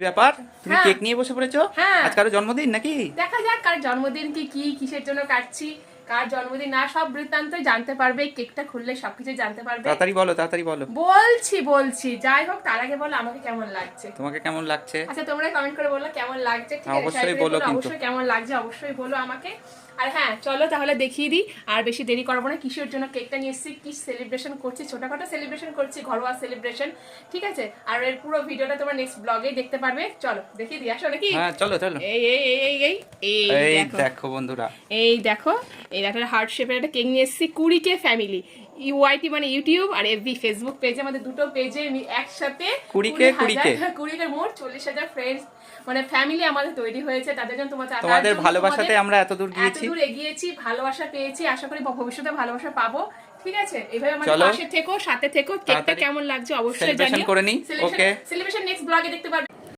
ব্যাপার, তুমি হ্যাঁ কেক নিয়ে বসে পড়েছো? হ্যাঁ আজ কারো জন্মদিন নাকি? দেখা যাক কার জন্মদিন কি কিসের জন্য কাটছি, কার জন্মদিন না সব বৃত্তান্ত জানতে পারবে, কেকটা খুললে সবকিছু জানতে পারবে। তাড়াতাড়ি বলো, তাড়াতাড়ি বলো। বলছি যাই হোক, তার আগে বলো আমাকে কেমন লাগছে। তোমাকে কেমন লাগছে? আচ্ছা তোমরা কমেন্ট করে বলো কেমন লাগছে, ঠিক আছে? অবশ্যই সবাই বলো কিন্তু। অবশ্যই কেমন লাগছে অবশ্যই বলো আমাকে। আর হ্যাঁ চলো তাহলে দেখিয়ে দিই, আর বেশি দেরি করবো না। কিসের জন্য কেকটা নিয়ে এসেছি, কি সেলিব্রেশন করছি, ছোটখাটো সেলিব্রেশন করছি, ঘরোয়া সেলিব্রেশন, ঠিক আছে? আর এর পুরো ভিডিওটা তোমরা নেক্সট ব্লগেই দেখতে পারবে। চলো দেখিয়ে দিই, আসো নাকি? হ্যাঁ চলো চলো। এই এই এই এই এই এই দেখো, দেখো বন্ধুরা, এই দেখো, এই একটা হার্ট শেপের একটা কেক নিয়ে এসেছি। 20K ফ্যামিলি, ইউআইটি মানে ইউটিউব আর এফবি ফেসবুক পেজে, আমাদের দুটো পেজে একসাথে 20K 20K মোট 40,000 ফ্রেন্ডস মানে ফ্যামিলি আমাদের তৈরি হয়েছে। তাদের জন্য তোমাদের ভালোবাসাতে আমরা এত দূর এত গিয়েছি। দূর এগিয়েছি, ভালোবাসা পেয়েছি, আশা করি ভবিষ্যতে ভালোবাসা পাবো, ঠিক আছে? এইভাবে আমাদের চলো পাশে থেকো, সাথে থেকো। কেকটা তাড়াতাড়ি কেমন লাগছে অবশ্যই celebration জানিও। করে নিই। ওকে, সেলিব্রেশন নেক্সট ব্লগে দেখতে পারবে।